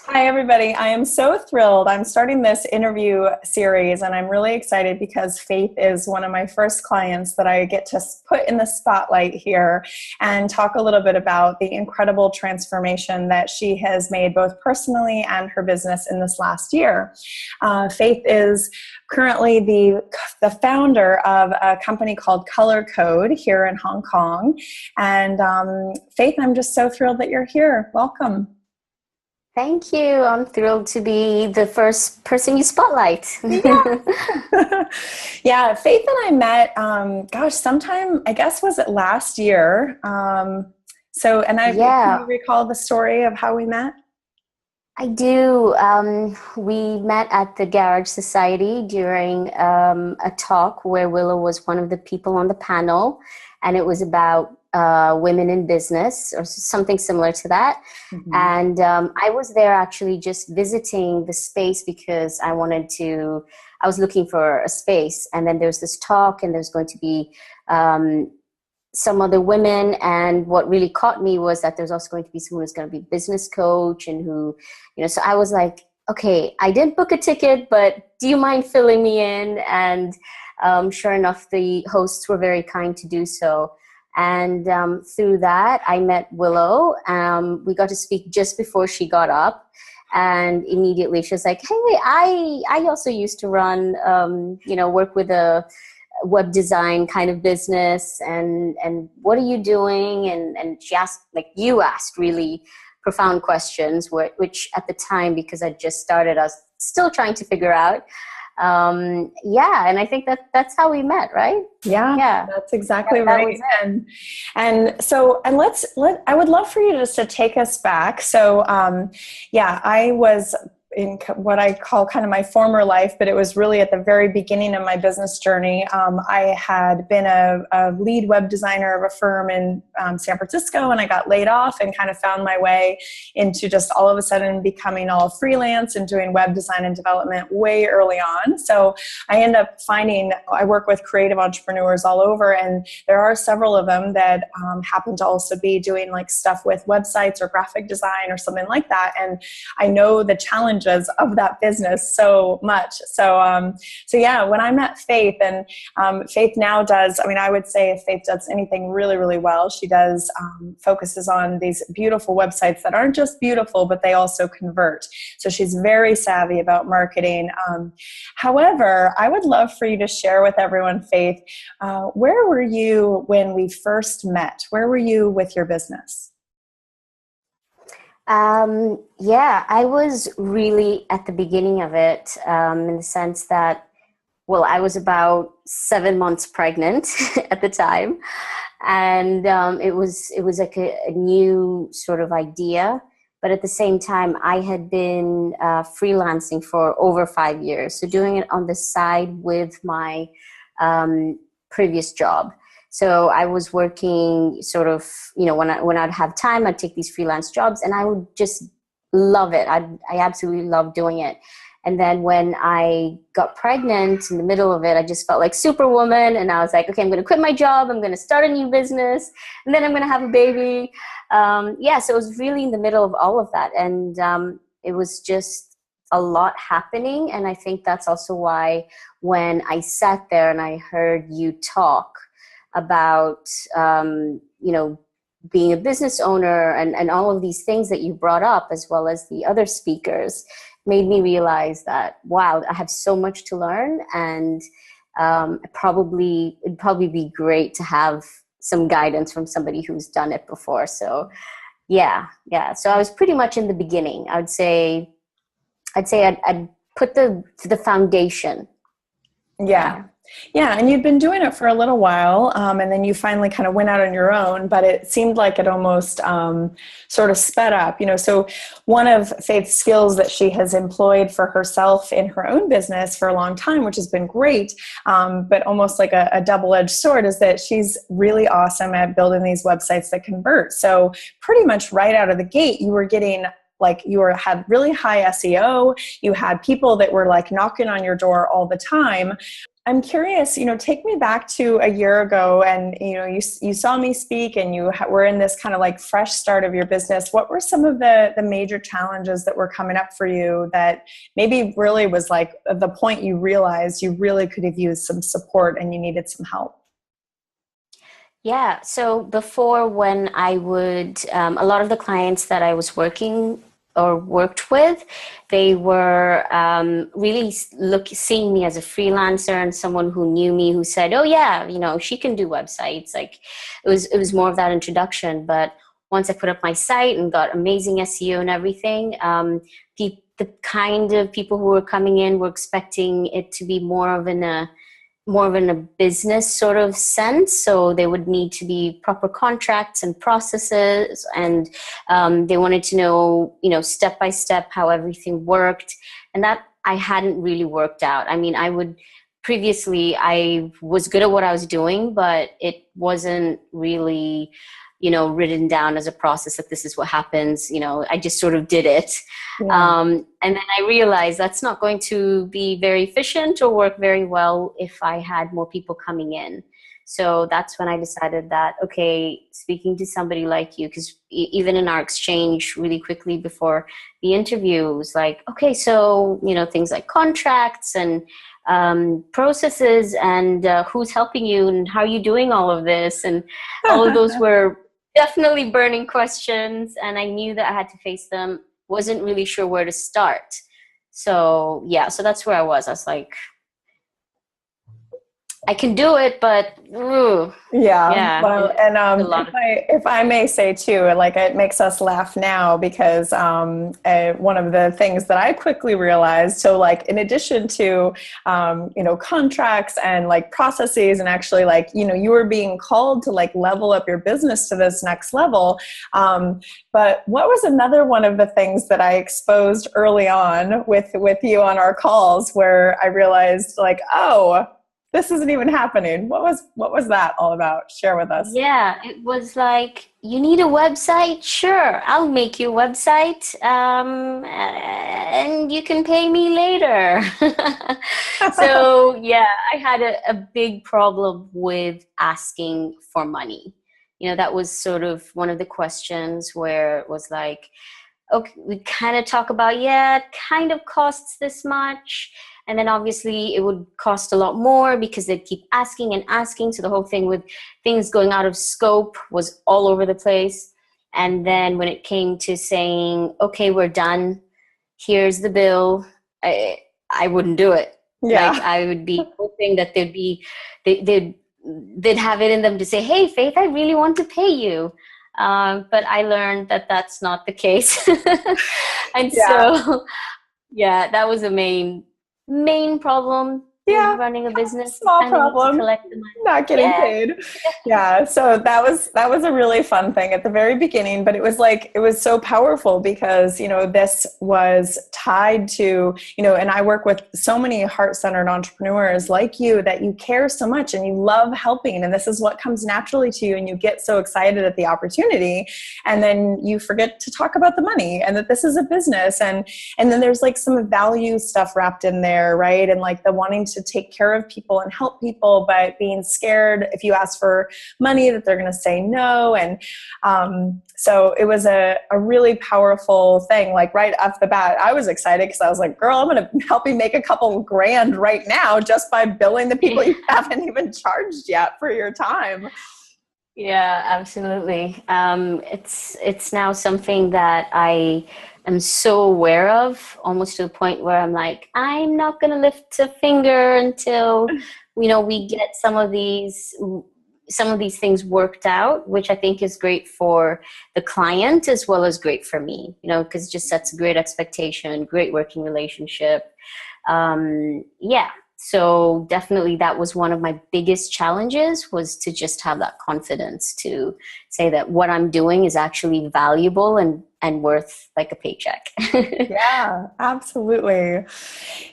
Hi, everybody. I am so thrilled. I'm starting this interview series, and I'm really excited because Faith is one of my first clients that I get to put in the spotlight here and talk a little bit about the incredible transformation that she has made both personally and her business in this last year. Faith is currently the founder of a company called Color Code here in Hong Kong. And Faith, I'm just so thrilled that you're here. Welcome. Thank you. I'm thrilled to be the first person you spotlight. Yeah. Yeah, Faith and I met, sometime, I guess, was it last year? Can Yeah, you recall the story of how we met? I do. We met at the Garage Society during a talk where Willow was one of the people on the panel, and it was about women in business or something similar to that. Mm-hmm. And I was there actually just visiting the space because I was looking for a space. And then there's this talk, and there's going to be some other women. And what really caught me was that there's also going to be someone who's going to be business coach and so I was like, okay, I didn't book a ticket, but do you mind filling me in? And sure enough, the hosts were very kind to do so. And through that, I met Willow. We got to speak just before she got up. And immediately she was like, hey, I also used to run, work with a web design kind of business. And what are you doing? And she asked, like you asked, really profound questions, which at the time, because I just started, I was still trying to figure out. And I think that's how we met, right? Yeah, that's exactly That right. was it. I would love for you just to take us back. So, I was in what I call kind of my former life, but it was really at the very beginning of my business journey. I had been a lead web designer of a firm in San Francisco, and I got laid off and kind of found my way into just all of a sudden becoming all freelance and doing web design and development way early on. So I end up I work with creative entrepreneurs all over, and there are several of them that happen to also be doing like stuff with websites or graphic design or something like that. And I know the challenges of that business so much. So when I met Faith, and Faith now does, I would say if Faith does anything really, really well, she does focuses on these beautiful websites that aren't just beautiful, but they also convert. So she's very savvy about marketing. However, I would love for you to share with everyone, Faith, where were you when we first met? Where were you with your business? I was really at the beginning of it, in the sense that, well, I was about 7 months pregnant at the time. And it was like a new sort of idea. But at the same time, I had been freelancing for over 5 years. So doing it on the side with my previous job. So I was working sort of, when I'd have time, I'd take these freelance jobs, and I would just love it. I absolutely loved doing it. And then when I got pregnant in the middle of it, I just felt like Superwoman. And I was like, okay, I'm going to quit my job. I'm going to start a new business. And then I'm going to have a baby. So it was really in the middle of all of that. And it was just a lot happening. And I think that's also why when I sat there and I heard you talk about, being a business owner and all of these things that you brought up, as well as the other speakers, made me realize that, wow, I have so much to learn. And it'd probably be great to have some guidance from somebody who's done it before. So yeah. So I was pretty much in the beginning. I'd say I'd put the foundation. Yeah. Yeah, and you'd been doing it for a little while, and then you finally kind of went out on your own, but it seemed like it almost sort of sped up, So one of Faith's skills that she has employed for herself in her own business for a long time, which has been great, but almost like a double-edged sword, is that she's really awesome at building these websites that convert. So pretty much right out of the gate, you were getting had really high SEO. You had people that were like knocking on your door all the time. I'm curious, take me back to a year ago, and, you saw me speak, and you were in this kind of like fresh start of your business. What were some of the major challenges that were coming up for you that maybe really was like the point you realized you really could have used some support and you needed some help? Yeah. So before, when I would, a lot of the clients that I was working or worked with, they were really seeing me as a freelancer and someone who knew me, who said, "Oh yeah, she can do websites." Like it was more of that introduction. But once I put up my site and got amazing SEO and everything, the kind of people who were coming in were expecting it to be more of in a business sort of sense. So there would need to be proper contracts and processes, and they wanted to know, step by step how everything worked. And that I hadn't really worked out. I mean, previously I was good at what I was doing, but it wasn't really, written down as a process that this is what happens. I just sort of did it. Yeah. And then I realized that's not going to be very efficient or work very well if I had more people coming in. So that's when I decided that, okay, speaking to somebody like you, because even in our exchange really quickly before the interview, it was like, okay, so, things like contracts and processes and who's helping you and how are you doing all of this? And all of those were definitely burning questions. And I knew that I had to face them. Wasn't really sure where to start. So yeah, so that's where I was. I was like, I can do it, but Yeah. Well, and lot if I may say too, like it makes us laugh now because one of the things that I quickly realized, so like in addition to contracts and like processes, and actually like you were being called to like level up your business to this next level. But what was another one of the things that I exposed early on with you on our calls, where I realized like, oh, this isn't even happening. What was that all about? Share with us. Yeah, it was like, you need a website? Sure, I'll make you a website, and you can pay me later. So yeah, I had a big problem with asking for money. That was sort of one of the questions where it was like, okay, we kind of talk about, yeah, it kind of costs this much. And then obviously it would cost a lot more because they'd keep asking and asking. So the whole thing with things going out of scope was all over the place. And then when it came to saying, okay, we're done, here's the bill, I wouldn't do it. Yeah. Like I would be hoping that they'd have it in them to say, hey, Faith, I really want to pay you. But I learned that that's not the case. And so, yeah, that was a main problem with running a business. Small You kind of need problem. to collect the money. Not getting paid. Yeah. So that was a really fun thing at the very beginning, but it was so powerful because, this was tied to, and I work with so many heart-centered entrepreneurs like you that you care so much and you love helping. And this is what comes naturally to you. And you get so excited at the opportunity. And then you forget to talk about the money and that this is a business. And then there's like some value stuff wrapped in there, right? And like the wanting to take care of people and help people, but being scared if you ask for money that they're going to say no. And so it was a really powerful thing. Like right off the bat, I was excited because I was like, girl, I'm going to help you make a couple grand right now just by billing the people you haven't even charged yet for your time. Yeah, absolutely. It's now something that I am so aware of, almost to the point where I'm like, I'm not going to lift a finger until we get some of these things worked out, which I think is great for the client as well as great for me. Because it just sets a great expectation, great working relationship. Yeah. So definitely that was one of my biggest challenges, was to just have that confidence to say that what I'm doing is actually valuable and worth like a paycheck. Yeah, absolutely.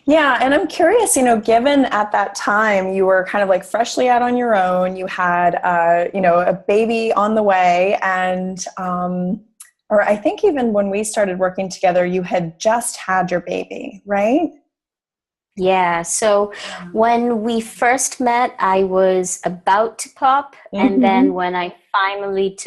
Yeah. And I'm curious, given at that time you were kind of like freshly out on your own, you had, a baby on the way, and, or I think even when we started working together, you had just had your baby, right? Yeah. So when we first met, I was about to pop. And then Mm-hmm. when I finally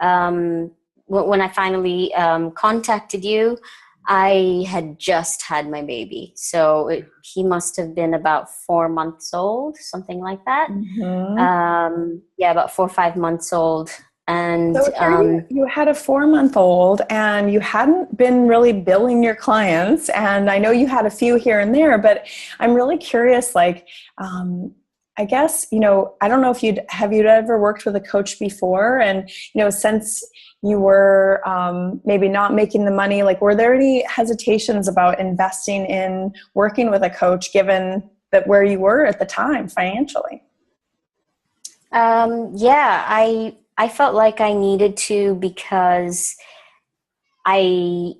um, when I finally contacted you, I had just had my baby. So he must have been about 4 months old, something like that. Mm-hmm. Yeah, about 4 or 5 months old. And So here you had a 4 month old and you hadn't been really billing your clients. And I know you had a few here and there, but I'm really curious, like, I guess, I don't know if you'd ever worked with a coach before? And, since you were maybe not making the money, like, were there any hesitations about investing in working with a coach given that where you were at the time financially? yeah, I felt like I needed to because I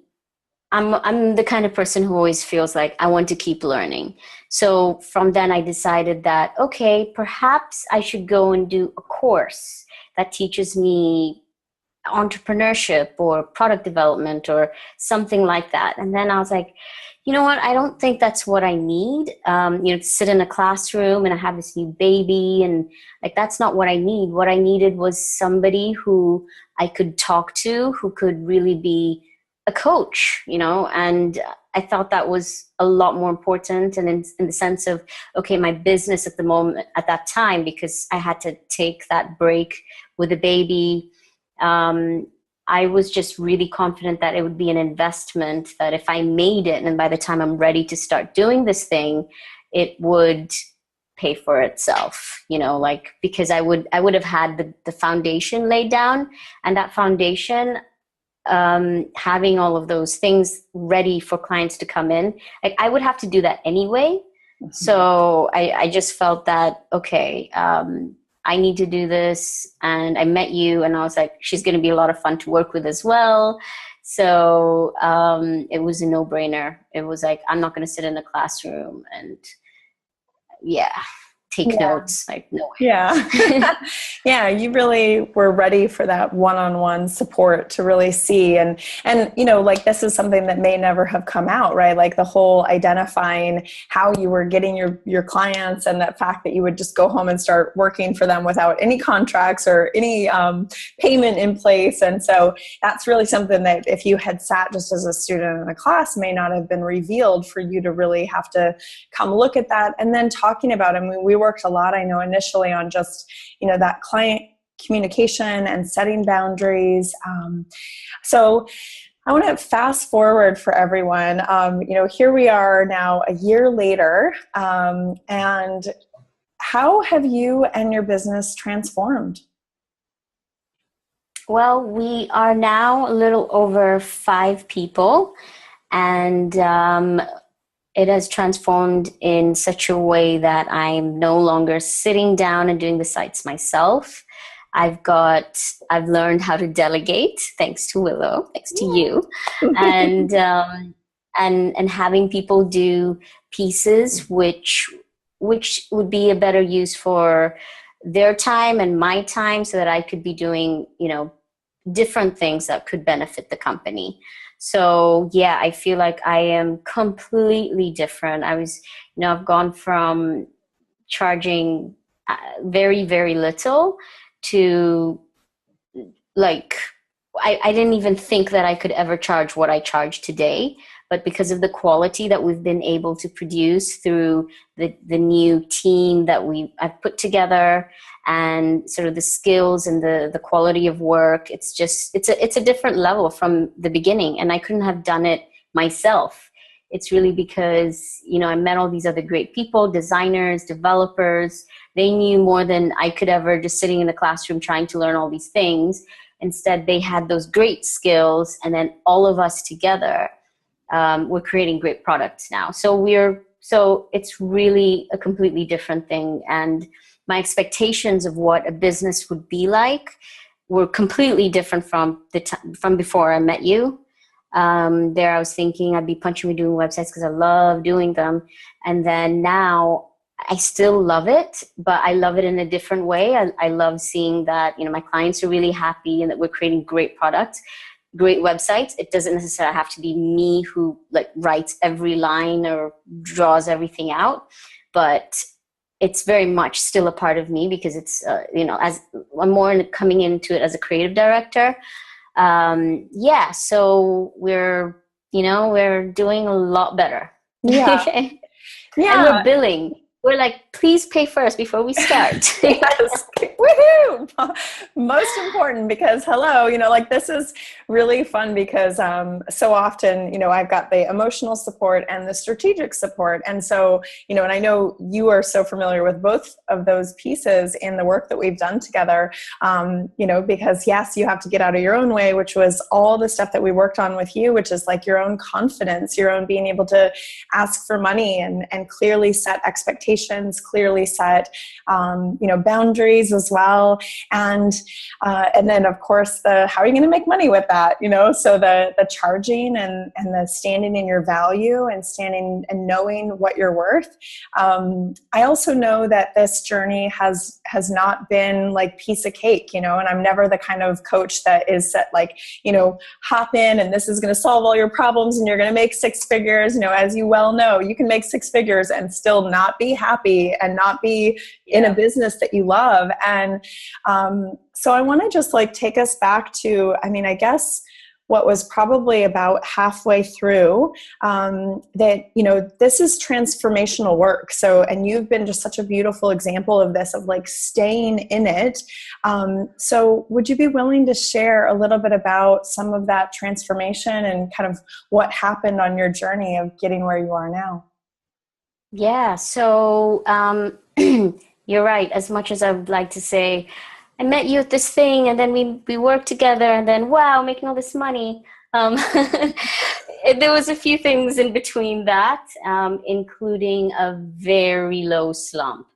I'm the kind of person who always feels like I want to keep learning. So from then I decided that, okay, perhaps I should go and do a course that teaches me entrepreneurship or product development or something like that. And then I was like, you know what? I don't think that's what I need. To sit in a classroom and I have this new baby, and like that's not what I need. What I needed was somebody who I could talk to, who could really be a coach, and I thought that was a lot more important. And in the sense of, okay, my business at the moment, at that time, because I had to take that break with the baby, um, I was just really confident that it would be an investment, that if I made it and by the time I'm ready to start doing this thing, it would pay for itself, like, because I would have had the foundation laid down, and that foundation, having all of those things ready for clients to come in, like I would have to do that anyway. So I just felt that, okay, I need to do this. And I met you and I was like, she's going to be a lot of fun to work with as well. So it was a no-brainer. It was like, I'm not going to sit in a classroom and yeah, take Yeah. notes. Like, no Yeah. way. Yeah, you really were ready for that one-on-one support to really see. And like this is something that may never have come out, right? Like the whole identifying how you were getting your clients, and that fact that you would just go home and start working for them without any contracts or any payment in place. And so that's really something that if you had sat just as a student in a class may not have been revealed for you to really have to come look at that. And then talking about it, I mean, we worked a lot, I know, initially on just, that client communication and setting boundaries. So I want to fast forward for everyone. Here we are now a year later. And how have you and your business transformed? Well, we are now a little over 5 people, and it has transformed in such a way that I'm no longer sitting down and doing the sites myself. I've learned how to delegate, thanks to Willow, thanks to you, and and having people do pieces which would be a better use for their time and my time, so that I could be doing, different things that could benefit the company. So yeah, I feel like I am completely different. I've gone from charging very, very little to like, I didn't even think that I could ever charge what I charge today. But because of the quality that we've been able to produce through the new team that I've put together, and sort of the skills and the quality of work, it's a different level from the beginning. And I couldn't have done it myself. It's really because, I met all these other great people, designers, developers. They knew more than I could ever, just sitting in the classroom trying to learn all these things. Instead, they had those great skills, and then all of us together, we're creating great products now. So it's really a completely different thing. And my expectations of what a business would be like were completely different from from before I met you. There I was thinking I'd be punching me doing websites because I love doing them. And then now I still love it, but I love it in a different way. I love seeing that, my clients are really happy and that we're creating great products. great websites. It doesn't necessarily have to be me who like writes every line or draws everything out, but it's very much still a part of me because it's, as I'm more coming into it as a creative director. So we're doing a lot better. Yeah. And we're billing. We're like, please pay first before we start. Yes. Woohoo! Most important, because hello, like this is really fun because so often, I've got the emotional support and the strategic support. And so, and I know you are so familiar with both of those pieces in the work that we've done together, because yes, you have to get out of your own way, which was all the stuff that we worked on with you, which is like your own confidence, your own being able to ask for money and clearly set expectations, clearly set, boundaries as well. And then of course how are you going to make money with that? So the charging and the standing in your value and standing and knowing what you're worth. I also know that this journey has not been like piece of cake, and I'm never the kind of coach that is set like, hop in and this is going to solve all your problems and you're going to make six figures. As you well know, you can make six figures and still not be happy and not be in a business that you love. And so I want to just like take us back to, I guess what was probably about halfway through, that, this is transformational work. So, and you've been just such a beautiful example of this, of like staying in it. So would you be willing to share a little bit about some of that transformation and kind of what happened on your journey of getting where you are now? Yeah. So, you're right. As much as I would like to say, I met you at this thing and then we worked together and then, wow, making all this money. There was a few things in between that, including a very low slump.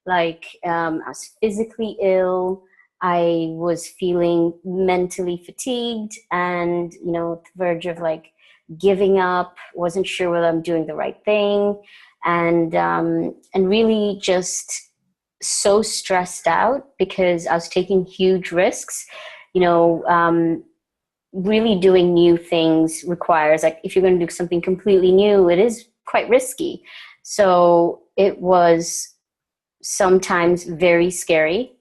Like, I was physically ill. I was feeling mentally fatigued and, at the verge of like giving up, wasn't sure whether I'm doing the right thing. And really just so stressed out because I was taking huge risks. Really doing new things requires, like, if you're going to do something completely new, it is quite risky. So it was sometimes very scary.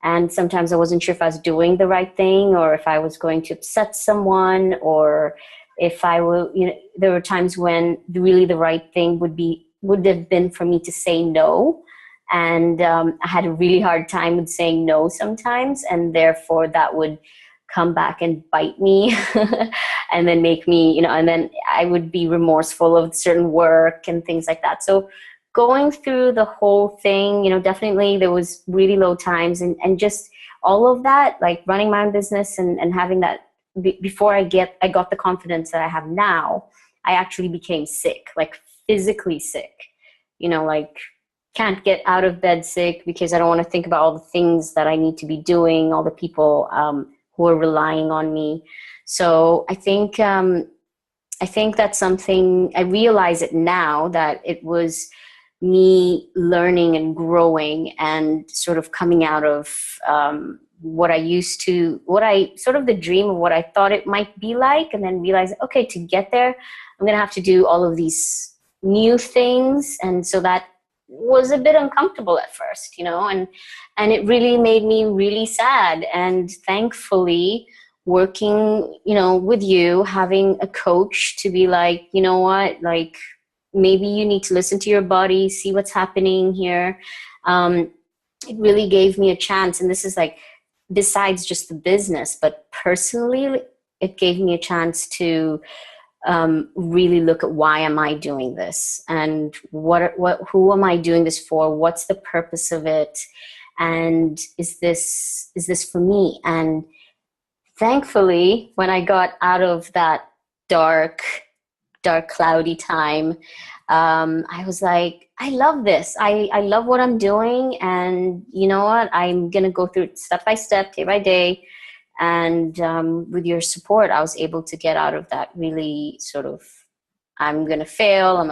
And sometimes I wasn't sure if I was doing the right thing or if I was going to upset someone, or if I will, there were times when really the right thing would have been for me to say no. And I had a really hard time with saying no sometimes. And therefore that would come back and bite me and then make me, and then I would be remorseful of certain work and things like that. So going through the whole thing, definitely there was really low times and just all of that, like running my own business and having that before I got the confidence that I have now, I actually became sick, like physically sick, like can't get out of bed sick because I don't want to think about all the things that I need to be doing, all the people who are relying on me. So I think that's something, I realize it now, that it was me learning and growing and sort of coming out of the dream of what I thought it might be like, and then realize, okay, to get there, I'm going to have to do all of these new things. And so that was a bit uncomfortable at first, and it really made me really sad. And thankfully, working, with you, having a coach to be like, you know what, like maybe you need to listen to your body, see what's happening here. It really gave me a chance. And this is like, besides just the business, but personally, it gave me a chance to really look at why am I doing this, and who am I doing this for? What's the purpose of it? And is this for me? And thankfully, when I got out of that dark, cloudy time, I was like, I love this. I love what I'm doing. And you know what? I'm going to go through it step by step, day by day. And with your support, I was able to get out of that really sort of, I'm going to fail.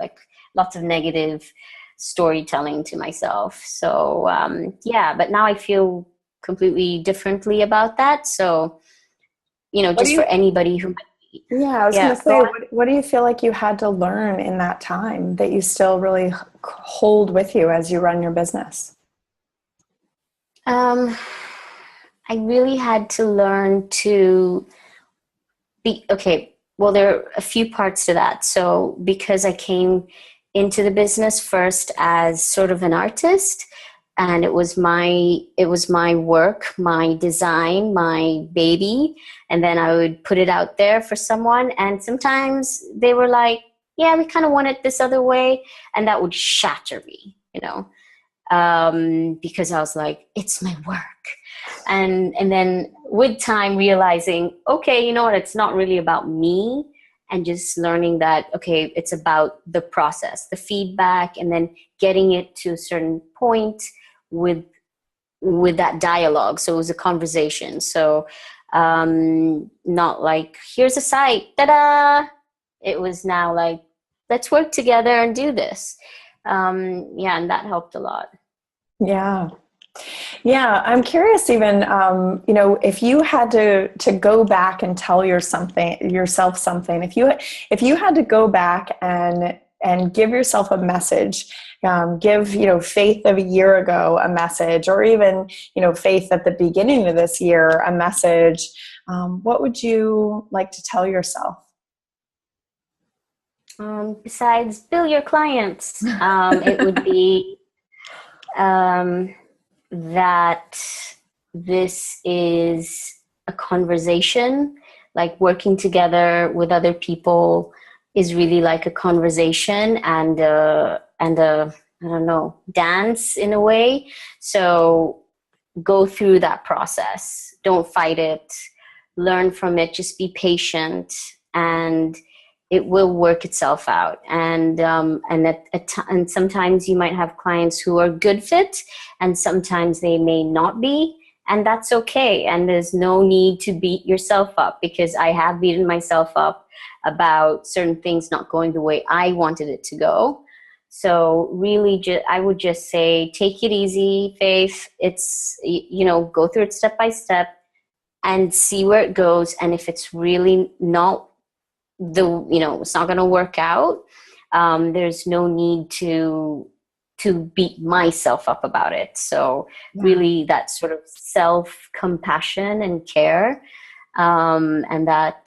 Like lots of negative storytelling to myself. So but now I feel completely differently about that. So, What do just you, for anybody who might be. yeah, I was going Yeah, to go say, on. what do you feel like you had to learn in that time that you still really hold with you as you run your business? Um, I really had to learn to be okay. Well, there are a few parts to that. So because I came into the business first as sort of an artist, and it was my work, my design, my baby, and then I would put it out there for someone, and sometimes they were like, yeah, we kind of want it this other way, and that would shatter me, because I was like, it's my work. And then with time realizing, okay, you know what, it's not really about me, and just learning that, okay, it's about the process, the feedback, and then getting it to a certain point with that dialogue. So it was a conversation. So not like, here's a site, ta-da. It was now like, let's work together and do this. Yeah, and that helped a lot. Yeah. Yeah, I'm curious even, if you had to go back and tell yourself something, if you had to go back and give yourself a message, give, Faith of a year ago a message, or even, Faith at the beginning of this year a message, what would you like to tell yourself? Besides bill your clients, it would be that this is a conversation, like working together with other people is really like a conversation and I don't know, dance in a way. So go through that process. Don't fight it. Learn from it. Just be patient, and it will work itself out. And sometimes you might have clients who are good fit, and sometimes they may not be, and that's okay. And there's no need to beat yourself up, because I have beaten myself up about certain things not going the way I wanted it to go. So really, I would just say, take it easy, Faith. It's, go through it step by step and see where it goes. And if it's really not it's not going to work out, there's no need to beat myself up about it. So really, that sort of self-compassion and care, and that,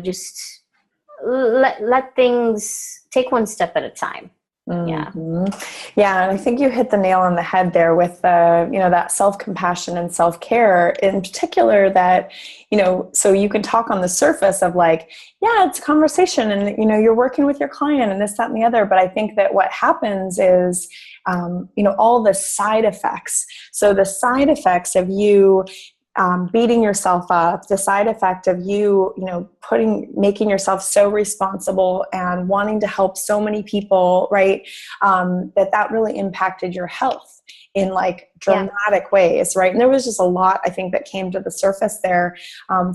just let things take one step at a time. Yeah. Mm-hmm. Yeah, and I think you hit the nail on the head there with that self-compassion and self-care in particular. That so you can talk on the surface of like, yeah, it's a conversation, and you're working with your client and this, that, and the other. But I think that what happens is all the side effects. So the side effects of you beating yourself up, the side effect of you, making yourself so responsible and wanting to help so many people, right? That really impacted your health in like dramatic ways, right? And there was just a lot, I think, that came to the surface there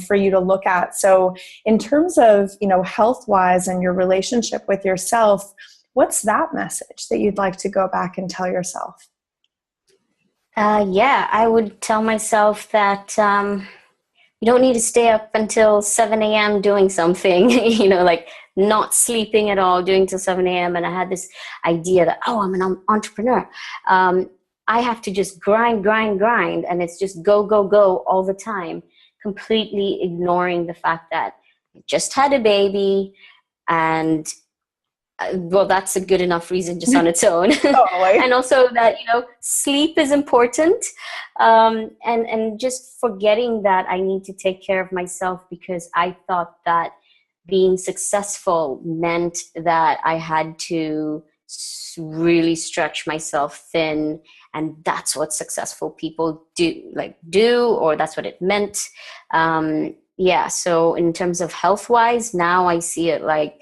for you to look at. So in terms of, health-wise and your relationship with yourself, what's that message that you'd like to go back and tell yourself? I would tell myself that you don't need to stay up until 7 a.m. doing something, like not sleeping at all, doing till 7 a.m. And I had this idea that, I'm an entrepreneur. I have to just grind, and it's just go, go, go all the time, completely ignoring the fact that I just had a baby, and that's a good enough reason just on its own. Totally. And also that, sleep is important. And just forgetting that I need to take care of myself, because I thought that being successful meant that I had to really stretch myself thin. And that's what successful people do, or that's what it meant. So in terms of health-wise, now I see it like,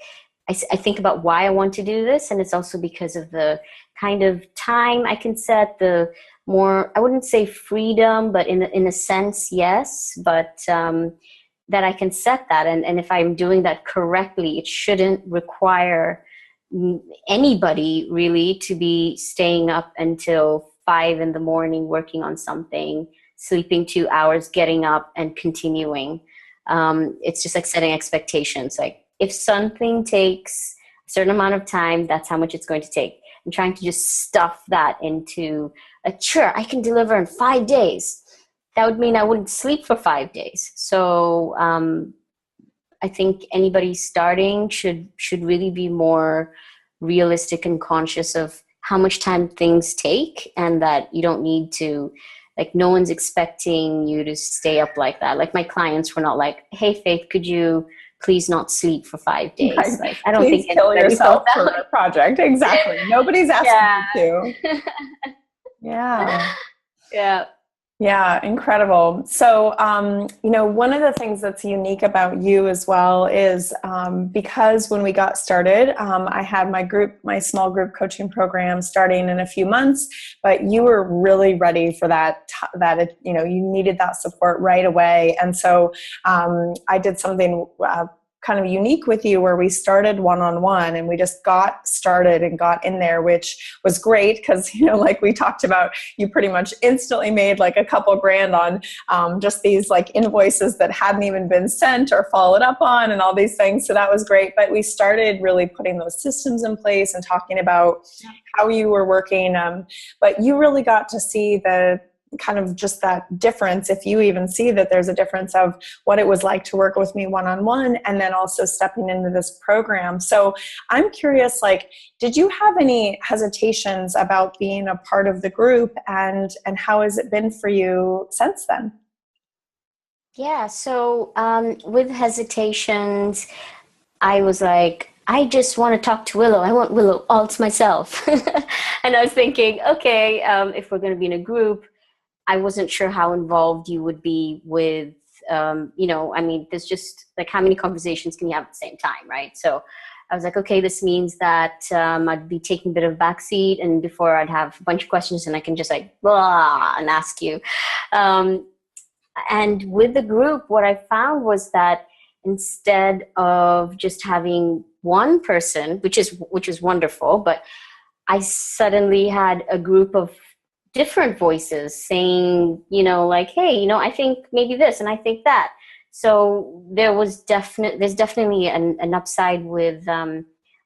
I think about why I want to do this, and it's also because of the kind of time I can set, the more, I wouldn't say freedom, but in a sense, yes, but that I can set that. And if I'm doing that correctly, it shouldn't require anybody really to be staying up until 5 a.m. working on something sleeping 2 hours, getting up and continuing. It's just like setting expectations. Like if something takes a certain amount of time, that's how much it's going to take. And trying to just stuff that into sure, I can deliver in 5 days. That would mean I wouldn't sleep for 5 days. So I think anybody starting should really be more realistic and conscious of how much time things take, and that you don't need to, like, no one's expecting you to stay up like that. Like my clients were not like, hey, Faith, could you please not sleep for 5 days? Right. Like, I don't Please think kill anybody yourself felt for that. a project. Exactly. Nobody's asking you to. Yeah. Yeah. Yeah, incredible. So, one of the things that's unique about you as well is because when we got started, I had my small group coaching program starting in a few months, but you were really ready for that, you needed that support right away. And so I did something kind of unique with you where we started one-on-one and we just got started and got in there, which was great because, like we talked about, you pretty much instantly made like a couple grand on just these like invoices that hadn't even been sent or followed up on and all these things. So that was great. But we started really putting those systems in place and talking about how you were working. But you really got to see the kind of just that difference, if you even see that there's a difference of what it was like to work with me one-on-one and then also stepping into this program. So I'm curious, like, did you have any hesitations about being a part of the group, and how has it been for you since then? Yeah, so with hesitations, I was like, I just want to talk to Willow. I want Willow all to myself. And I was thinking, okay, if we're going to be in a group, I wasn't sure how involved you would be with, there's just like how many conversations can you have at the same time, right? So I was like, okay, this means that I'd be taking a bit of a backseat, and before I'd have a bunch of questions and I can just like, blah, and ask you. And with the group, what I found was that instead of just having one person, which is wonderful, but I suddenly had a group of different voices saying, like, hey, I think maybe this and I think that. So there's definitely an upside with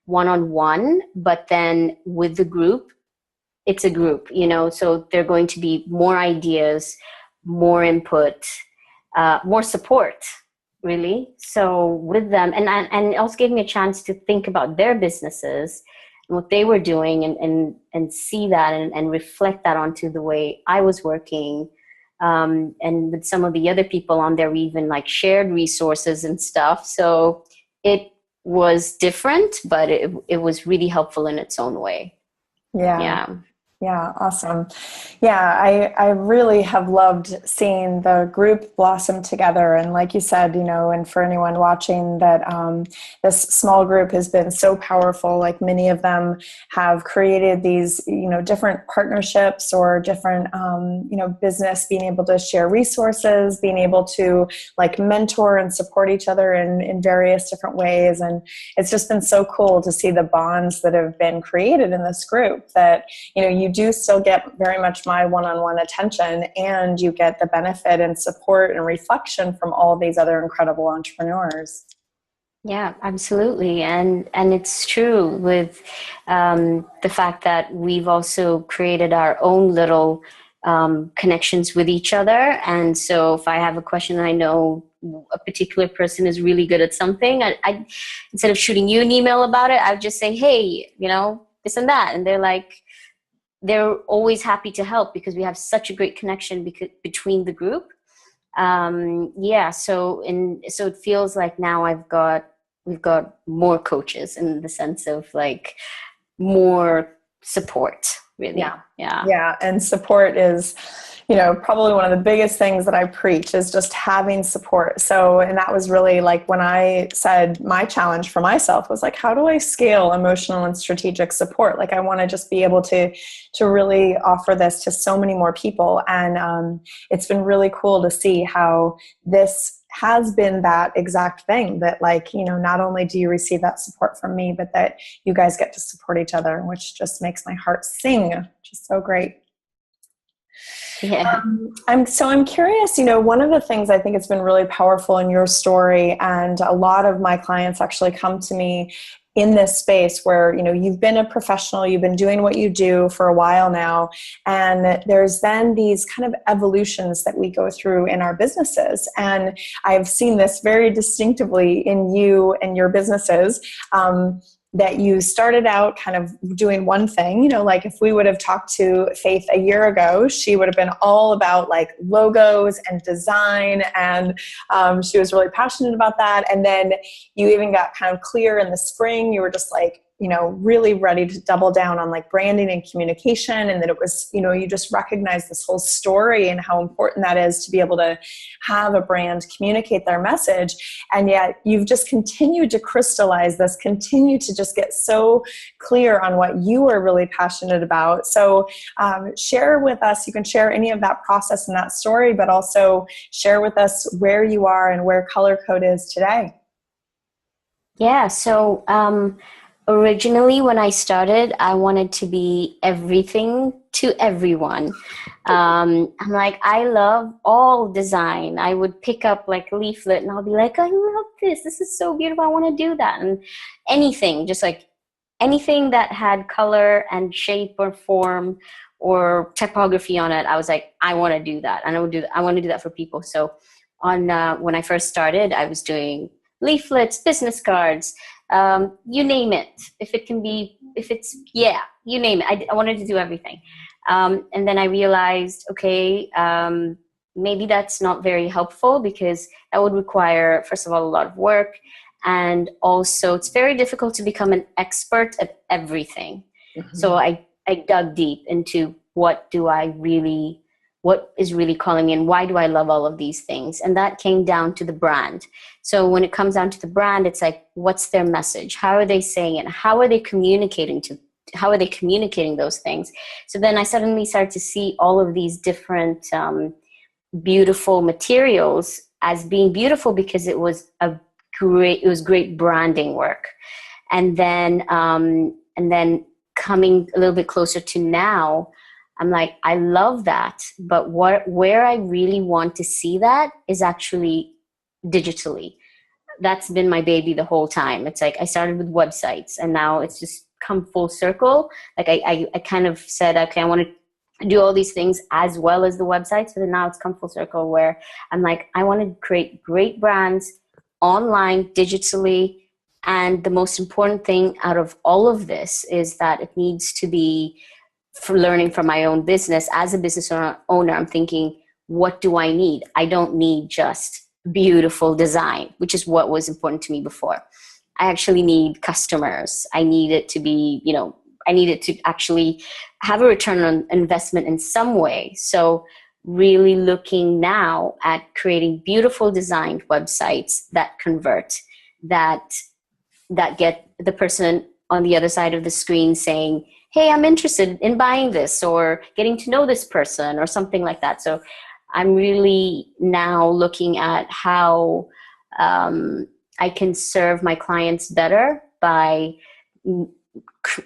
one-on-one, but then with the group, it's a group, so there are going to be more ideas, more input, more support, really. So with them, and it also gave me a chance to think about their businesses and what they were doing, and see that and reflect that onto the way I was working. And with some of the other people on there, we even like shared resources and stuff. So it was different, but it was really helpful in its own way. Yeah. Yeah, awesome. Yeah, I really have loved seeing the group blossom together. And like you said, and for anyone watching, that this small group has been so powerful. Like many of them have created these, different partnerships or different, business, being able to share resources, being able to like mentor and support each other in various different ways. And it's just been so cool to see the bonds that have been created in this group, that, you do still get very much my one-on-one attention, and you get the benefit and support and reflection from all these other incredible entrepreneurs. Yeah, absolutely. And it's true with the fact that we've also created our own little connections with each other. And so if I have a question and I know a particular person is really good at something, I instead of shooting you an email about it, I would just say, hey, this and that. And they're always happy to help because we have such a great connection between the group. So it feels like now we've got more coaches, in the sense of like more support, really. Yeah. And support is, probably one of the biggest things that I preach is just having support. So, and that was really like when I said my challenge for myself was like, how do I scale emotional and strategic support? Like, I want to just be able to really offer this to so many more people. And it's been really cool to see how this has been that exact thing, that like, not only do you receive that support from me, but that you guys get to support each other, which just makes my heart sing, which is so great. Yeah. I'm curious, one of the things I think has been really powerful in your story, and a lot of my clients actually come to me in this space where, you've been a professional, you've been doing what you do for a while now, and there's then these kind of evolutions that we go through in our businesses. And I've seen this very distinctively in you and your businesses. That you started out kind of doing one thing, like if we would have talked to Faith a year ago, she would have been all about like logos and design. And she was really passionate about that. And then you even got kind of clear in the spring. You were just like, really ready to double down on like branding and communication. And that it was, you just recognize this whole story and how important that is to be able to have a brand communicate their message. And yet you've just continued to crystallize this, continue to just get so clear on what you are really passionate about. So share with us, you can share any of that process and that story, but also share with us where you are and where Color Code is today. Yeah. So, originally, when I started, I wanted to be everything to everyone. I'm like, I love all design. I would pick up like a leaflet and I'll be like, I love this. This is so beautiful. I want to do that. And anything, just like anything that had color and shape or form or typography on it, I was like, I want to do that. And I want to do that for people. So when I first started, I was doing leaflets, business cards, you name it. You name it. I wanted to do everything. And then I realized, okay, maybe that's not very helpful because that would require, first of all, a lot of work. And also it's very difficult to become an expert at everything. Mm-hmm. So I dug deep into what is really calling me and why do I love all of these things? And that came down to the brand. So when it comes down to the brand, it's like, what's their message? How are they saying it? How are they communicating those things? So then I suddenly started to see all of these different beautiful materials as being beautiful because it was great branding work. And then coming a little bit closer to now, I'm like, I love that, but where I really want to see that is actually digitally. That's been my baby the whole time. It's like I started with websites and now it's just come full circle. Like I kind of said, okay, I want to do all these things as well as the websites, but then now it's come full circle where I'm like, I want to create great brands online, digitally. And the most important thing out of all of this is that it needs to be for learning from my own business. As a business owner, I'm thinking, what do I need? I don't need just beautiful design, which is what was important to me before. I actually need customers. I need it to be, I need it to actually have a return on investment in some way. So really looking now at creating beautiful designed websites that convert, that get the person on the other side of the screen saying, hey, I'm interested in buying this or getting to know this person or something like that. So I'm really now looking at how I can serve my clients better by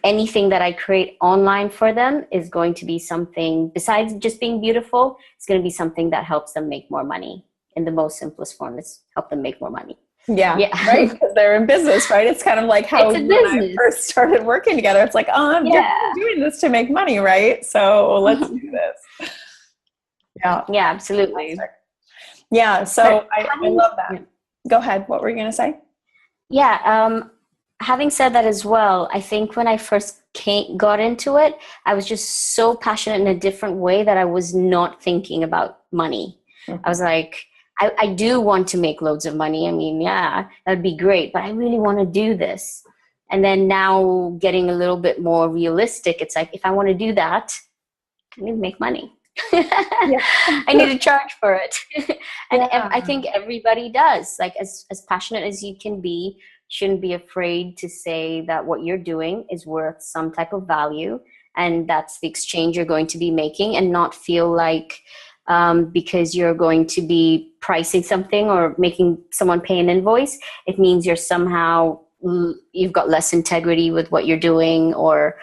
anything that I create online for them is going to be something, besides just being beautiful, it's going to be something that helps them make more money. In the most simplest form, is help them make more money. Yeah. Right. Because they're in business, right? It's kind of like how when I first started working together, it's like, oh, I'm doing this to make money, right? So let's do this. Yeah. Yeah, absolutely. Yeah. So I love that. Yeah. Go ahead. What were you going to say? Yeah. Having said that as well, I think when I first got into it, I was just so passionate in a different way that I was not thinking about money. Mm-hmm. I was like, I do want to make loads of money. I mean, yeah, that'd be great, but I really want to do this. And then now getting a little bit more realistic, it's like, if I want to do that, I need to make money. I need to charge for it. And I think everybody does. Like as passionate as you can be, shouldn't be afraid to say that what you're doing is worth some type of value. And that's the exchange you're going to be making, and not feel like because you're going to be pricing something or making someone pay an invoice, it means you've got less integrity with what you're doing, or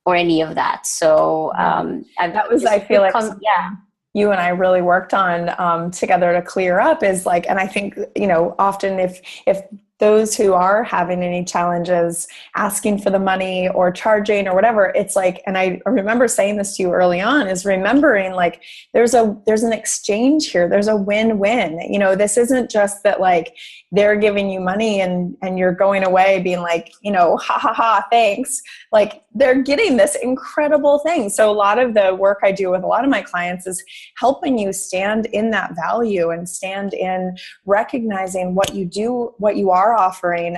or any of that. So that was, I feel like, you and I really worked on together to clear up is like, and I think, often if those who are having any challenges asking for the money or charging or whatever, it's like, and I remember saying this to you early on, is remembering like there's an exchange here. There's a win-win. This isn't just that like they're giving you money and you're going away being like, ha ha ha, thanks. Like they're getting this incredible thing. So a lot of the work I do with a lot of my clients is helping you stand in that value and stand in recognizing what you do, what you are offering,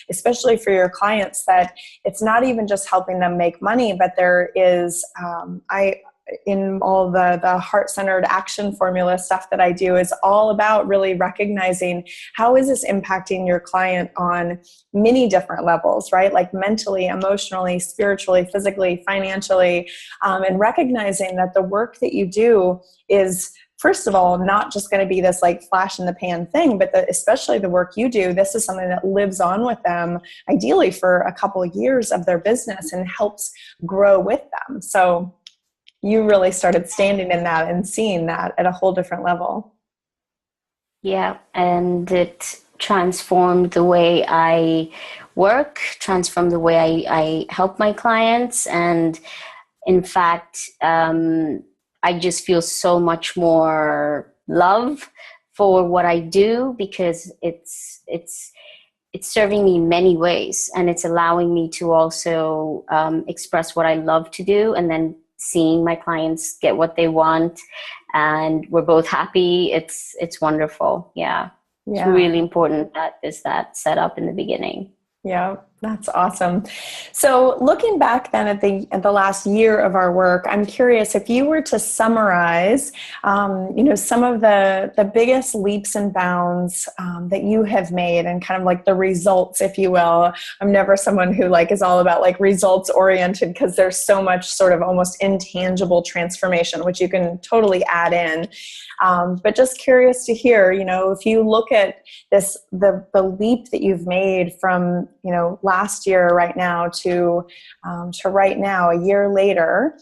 especially for your clients, that it's not even just helping them make money, but there is, in all the heart-centered action formula stuff that I do is all about really recognizing how is this impacting your client on many different levels, right? Like mentally, emotionally, spiritually, physically, financially, and recognizing that the work that you do is, first of all, not just going to be this like flash in the pan thing, but especially the work you do, this is something that lives on with them, ideally for a couple of years of their business and helps grow with them. So you really started standing in that and seeing that at a whole different level. Yeah, and it transformed the way I work, transformed the way I help my clients. And in fact, I just feel so much more love for what I do because it's serving me in many ways, and it's allowing me to also express what I love to do, and then seeing my clients get what they want and we're both happy. It's wonderful. Yeah. It's really important that there's that set up in the beginning. Yeah, that's awesome. So looking back then at the last year of our work, I'm curious if you were to summarize, some of the biggest leaps and bounds that you have made and kind of like the results, if you will. I'm never someone who like is all about like results oriented because there's so much sort of almost intangible transformation, which you can totally add in. But just curious to hear, if you look at this, the leap that you've made from, last year right now to right now, a year later,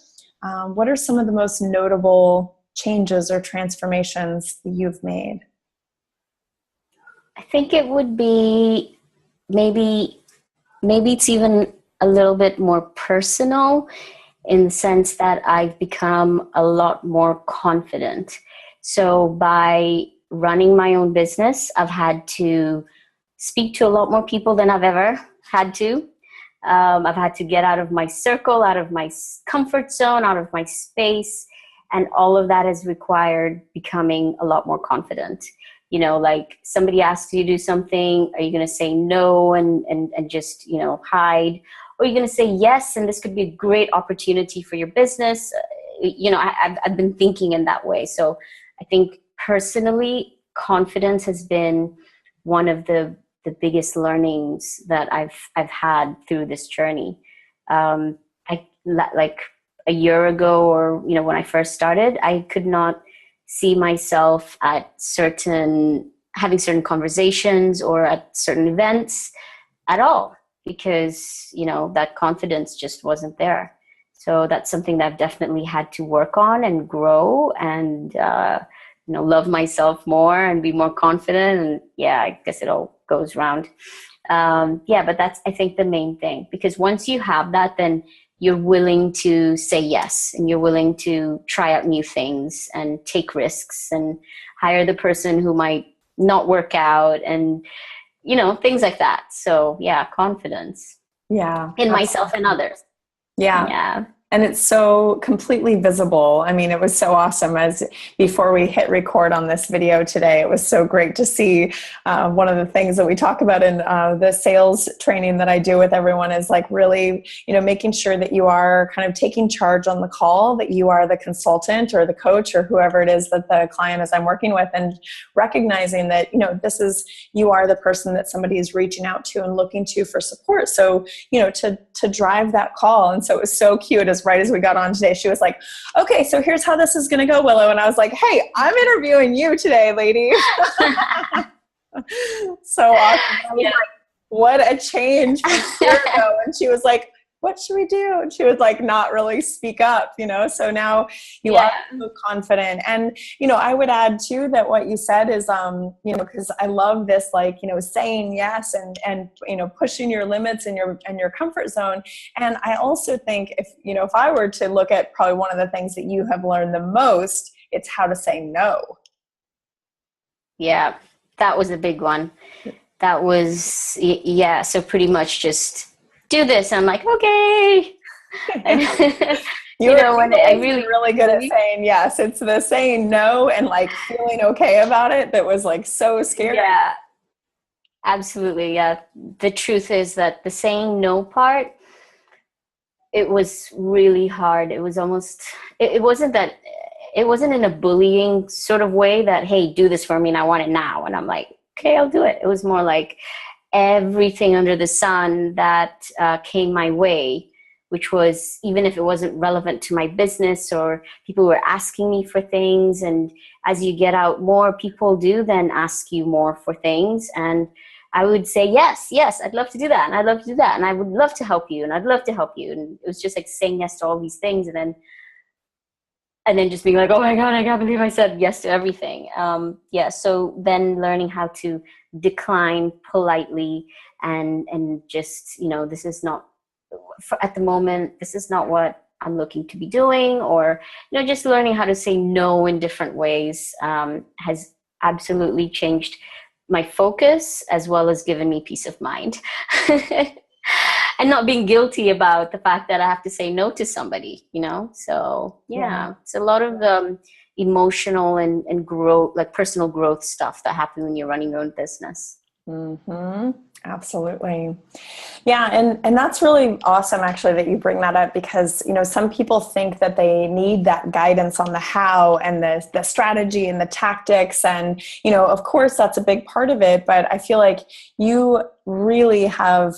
what are some of the most notable changes or transformations that you've made? I think it would be maybe it's even a little bit more personal in the sense that I've become a lot more confident. So by running my own business, I've had to speak to a lot more people than I've ever had to. I've had to get out of my circle, out of my comfort zone, out of my space. And all of that has required becoming a lot more confident. Like somebody asks you to do something, are you going to say no and just, hide? Or are you going to say yes, and this could be a great opportunity for your business? I've been thinking in that way. So I think personally, confidence has been one of the biggest learnings that I've had through this journey. Like a year ago, or when I first started, I could not see myself at having certain conversations or at certain events at all because that confidence just wasn't there. So that's something that I've definitely had to work on and grow and love myself more and be more confident. And yeah, I guess it all goes round. But that's, I think, the main thing, because once you have that, then you're willing to say yes, and you're willing to try out new things and take risks and hire the person who might not work out and, things like that. So yeah, confidence. Yeah. In myself and others. Yeah. Yeah. And it's so completely visible. I mean, it was so awesome before we hit record on this video today, it was so great to see one of the things that we talk about in the sales training that I do with everyone is like really, making sure that you are kind of taking charge on the call, that you are the consultant or the coach or whoever it is that the client is I'm working with, and recognizing that, you are the person that somebody is reaching out to and looking to for support. So, to drive that call. And so it was so cute right as we got on today, she was like, okay, so here's how this is going to go, Willow. And I was like, hey, I'm interviewing you today, lady. So awesome. I was like, what a change from a year ago. And she was like, what should we do? And she would like not really speak up, so now you Yeah. are so confident. And, I would add too, that what you said is, because I love this, like, saying yes and, pushing your limits and your comfort zone. And I also think if I were to look at probably one of the things that you have learned the most, it's how to say no. Yeah, that was a big one. That was, yeah. So pretty much just do this. I'm like, okay. When I really good at saying yes. It's the saying no and like feeling okay about it that was like so scary. Yeah, absolutely. Yeah. The truth is that the saying no part, it was really hard. It was almost, it wasn't that, it wasn't in a bullying sort of way that, hey, do this for me and I want it now. And I'm like, okay, I'll do it. It was more like everything under the sun that came my way, which was, even if it wasn't relevant to my business or people were asking me for things. And as you get out more, people do then ask you more for things. And I would say, yes, I'd love to do that. And I'd love to do that. And I would love to help you. And I'd love to help you. And it was just like saying yes to all these things. And then just being like, oh my God, I can't believe I said yes to everything. So then learning how to decline politely and just, this is not, at the moment, this is not what I'm looking to be doing, or, just learning how to say no in different ways has absolutely changed my focus as well as given me peace of mind. And not being guilty about the fact that I have to say no to somebody, So yeah, it's a lot of emotional and growth, like personal growth stuff that happens when you're running your own business. Mm-hmm. Absolutely. Yeah. And that's really awesome, actually, that you bring that up, because, some people think that they need that guidance on the how and the strategy and the tactics. And, of course, that's a big part of it. But I feel like you really have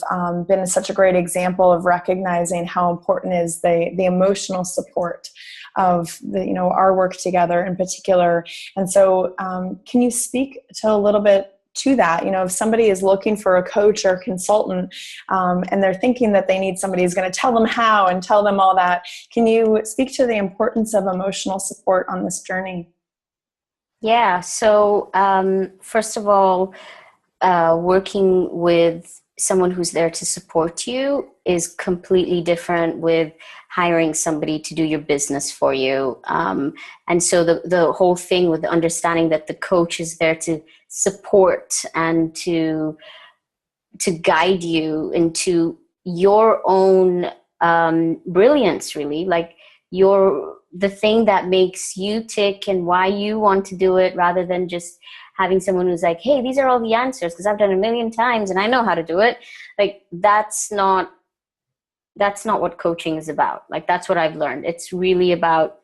been such a great example of recognizing how important is the emotional support of our work together in particular. And so can you speak to a little bit to that? If somebody is looking for a coach or a consultant and they're thinking that they need somebody who's going to tell them how and tell them all that, can you speak to the importance of emotional support on this journey? Yeah. So first of all, working with someone who's there to support you is completely different with hiring somebody to do your business for you. And so the whole thing with understanding that the coach is there to support and to guide you into your own brilliance, really, like the thing that makes you tick and why you want to do it, rather than just having someone who's like, hey, these are all the answers because I've done 1,000,000 times and I know how to do it. Like that's not what coaching is about. Like that's what I've learned. It's really about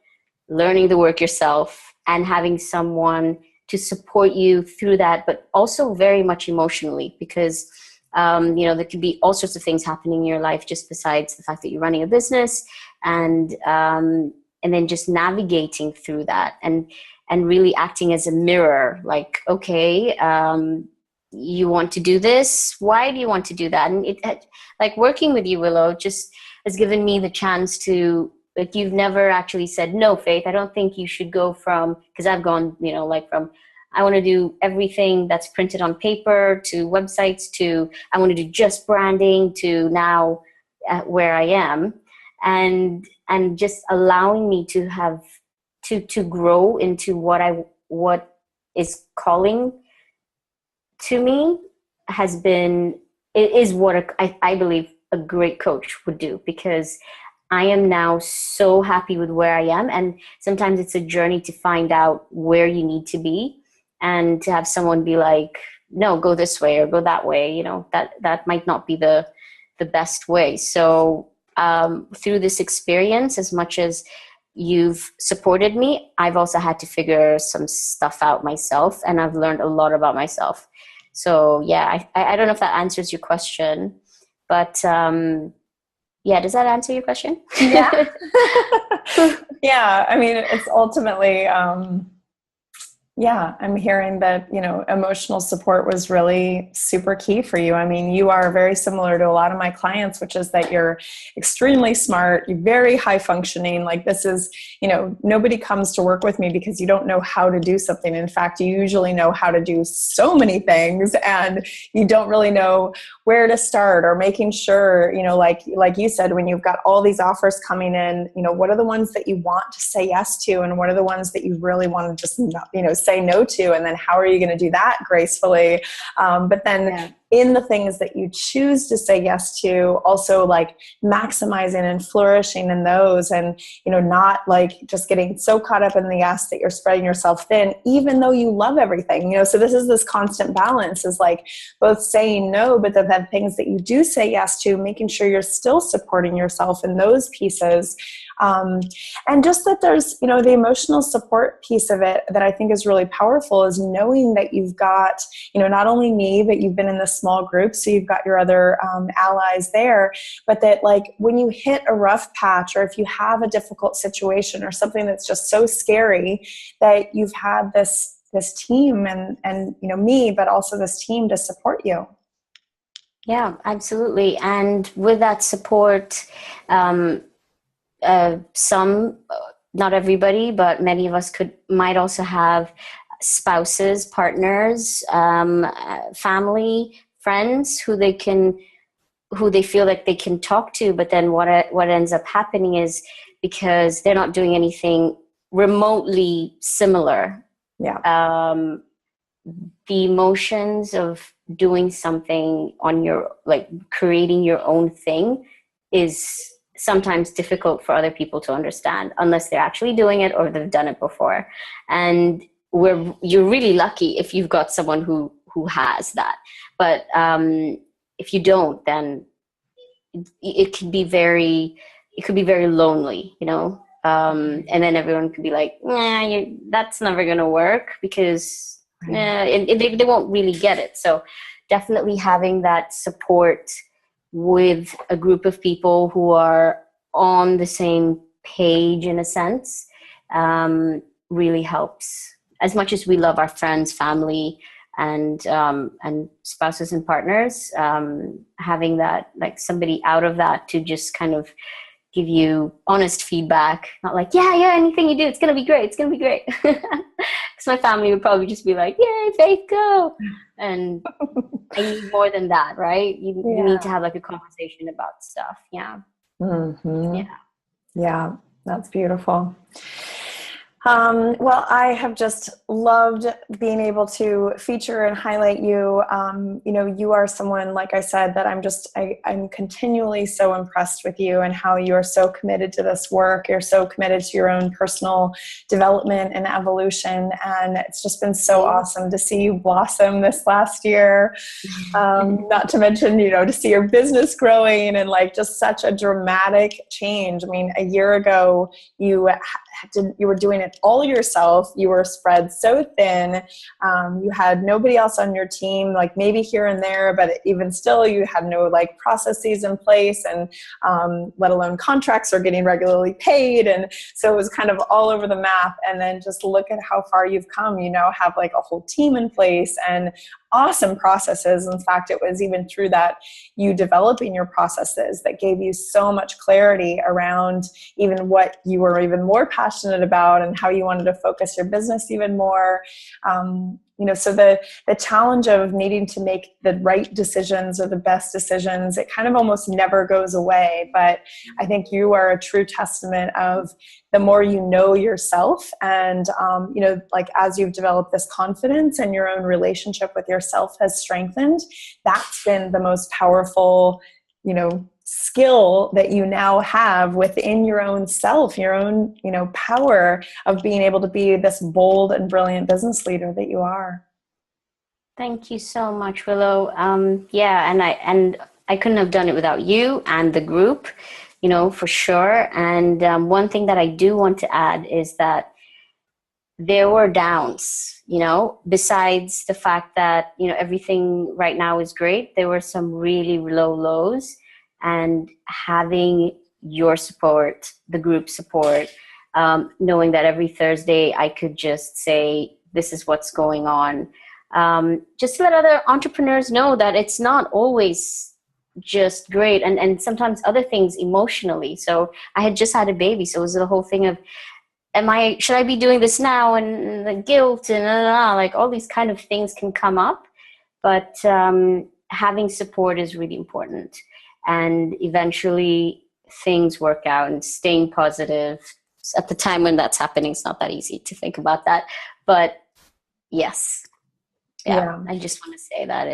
learning the work yourself and having someone to support you through that, but also very much emotionally, because there could be all sorts of things happening in your life just besides the fact that you're running a business, and then just navigating through that and really acting as a mirror, like, okay, you want to do this. Why do you want to do that? And like working with you, Willow, just has given me the chance to, like, you've never actually said, no, Faith, I don't think you should go from, because I've gone, from, I want to do everything that's printed on paper to websites to I want to do just branding to now where I am, and just allowing me to have to grow into what is calling to me is what I believe a great coach would do, because I am now so happy with where I am. And sometimes it's a journey to find out where you need to be, and to have someone be like, no, go this way or go that way, that might not be the best way. So through this experience, as much as you've supported me, I've also had to figure some stuff out myself, and I've learned a lot about myself. So yeah, I don't know if that answers your question, but yeah, does that answer your question? Yeah. Yeah. I mean, it's ultimately, Yeah, I'm hearing that, emotional support was really super key for you. I mean, you are very similar to a lot of my clients, which is that you're extremely smart, you're very high functioning. Like this is, nobody comes to work with me because you don't know how to do something. In fact, you usually know how to do so many things and you don't really know where to start, or making sure, like you said, when you've got all these offers coming in, what are the ones that you want to say yes to, and what are the ones that you really want to just, say no to, and then how are you going to do that gracefully? But then in the things that you choose to say yes to, also like maximizing and flourishing in those, and not like just getting so caught up in the yes that you're spreading yourself thin, even though you love everything. So this is this constant balance, is like both saying no, but then things that you do say yes to, making sure you're still supporting yourself in those pieces. And just that there's, the emotional support piece of it that I think is really powerful, is knowing that you've got, not only me, but you've been in this small group, so you've got your other allies there, but that like when you hit a rough patch, or if you have a difficult situation or something that's just so scary, that you've had this team and me, but also this team to support you. Yeah, absolutely. And with that support, some, not everybody, but many of us might also have spouses, partners, family, friends who they feel like they can talk to. But then what ends up happening is, because they're not doing anything remotely similar, the emotions of doing something on your, like creating your own thing, is sometimes difficult for other people to understand unless they're actually doing it or they've done it before. And you're really lucky if you've got someone who has that. But if you don't, then it could be very lonely, and then everyone could be like, nah, that's never going to work, because they won't really get it. So definitely having that support with a group of people who are on the same page, in a sense, really helps. As much as we love our friends, family, and spouses and partners, having that, like somebody out of that to just kind of give you honest feedback, not like, yeah, anything you do, it's going to be great. Because my family would probably just be like, yay, Faith, go. And I need more than that, right? You need to have like a conversation about stuff. Yeah. Mm-hmm. Yeah, that's beautiful. Well, I have just loved being able to feature and highlight you. You are someone, like I said, that I'm continually so impressed with you, and how you are so committed to this work. You're so committed to your own personal development and evolution. And it's just been so awesome to see you blossom this last year. Not to mention, to see your business growing, and like just such a dramatic change. I mean, a year ago, you were doing it all yourself. You were spread so thin. You had nobody else on your team, like maybe here and there, but even still, you had no like processes in place, and let alone contracts or getting regularly paid. And so it was kind of all over the map. And then just look at how far you've come. You now have like a whole team in place and awesome processes. In fact, it was even through that, you developing your processes, that gave you so much clarity around even what you were even more passionate about, and how you wanted to focus your business even more. So the challenge of needing to make the right decisions or the best decisions, it kind of almost never goes away. But I think you are a true testament of the more you know yourself, and, like as you've developed this confidence and your own relationship with yourself has strengthened, that's been the most powerful, skill that you now have within your own self, your own, power of being able to be this bold and brilliant business leader that you are. Thank you so much, Willow. And I couldn't have done it without you and the group, for sure. And one thing that I do want to add is that there were downs, besides the fact that, everything right now is great. There were some really low lows, and having your support, the group support, knowing that every Thursday I could just say, this is what's going on. Just to let other entrepreneurs know that it's not always just great, and sometimes other things emotionally. So I had just had a baby, so it was the whole thing of, should I be doing this now, and the guilt and like all these kind of things can come up. But having support is really important, and eventually things work out, and staying positive. At the time when that's happening, it's not that easy to think about that, but yes. Yeah. I just want to say that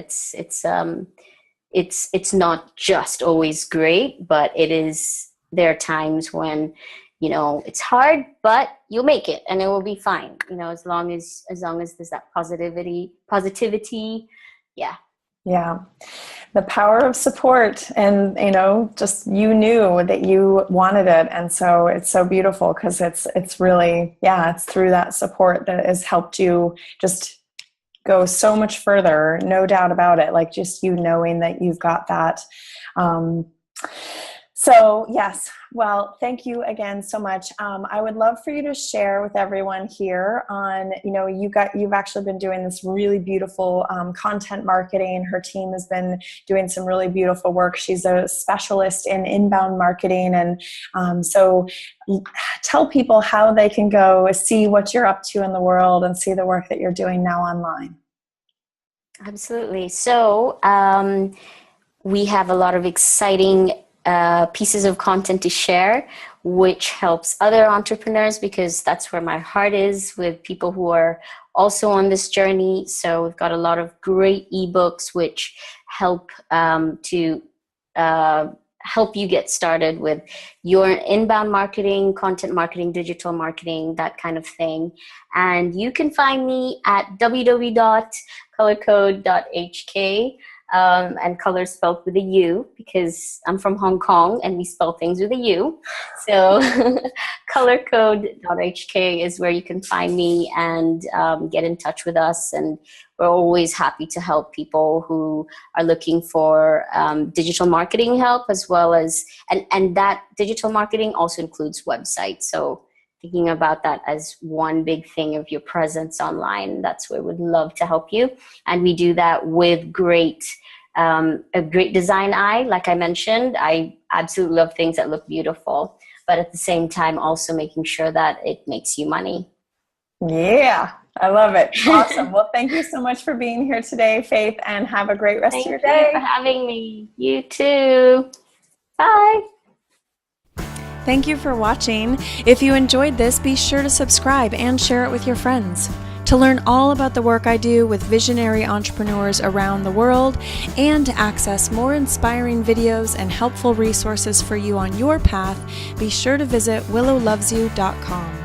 it's not just always great, but there are times when, it's hard, but you'll make it and it will be fine. As long as there's that positivity. Yeah. Yeah. The power of support, and, just you knew that you wanted it. And so it's so beautiful, because it's really, it's through that support that has helped you just go so much further. No doubt about it. Like, just you knowing that you've got that. So yes, well, thank you again so much. I would love for you to share with everyone here on, you've actually been doing this really beautiful content marketing. Her team has been doing some really beautiful work. She's a specialist in inbound marketing. And so tell people how they can go see what you're up to in the world and see the work that you're doing now online. Absolutely. So we have a lot of exciting pieces of content to share, which helps other entrepreneurs, because that's where my heart is, with people who are also on this journey. So we've got a lot of great ebooks which help to help you get started with your inbound marketing, content marketing, digital marketing, that kind of thing. And you can find me at www.colorcode.hk. And color spelled with a U, because I'm from Hong Kong and we spell things with a U. So colorcode.hk is where you can find me and get in touch with us. And we're always happy to help people who are looking for digital marketing help, as well as, and that digital marketing also includes websites. So thinking about that as one big thing of your presence online, that's where we'd love to help you. And we do that with a great design eye. Like I mentioned, I absolutely love things that look beautiful, but at the same time, also making sure that it makes you money. Yeah, I love it. Awesome. Well, thank you so much for being here today, Faith, and have a great rest of your day. Thank you for having me. You too. Bye. Thank you for watching. If you enjoyed this, be sure to subscribe and share it with your friends. To learn all about the work I do with visionary entrepreneurs around the world, and to access more inspiring videos and helpful resources for you on your path, be sure to visit willowlovesyou.com.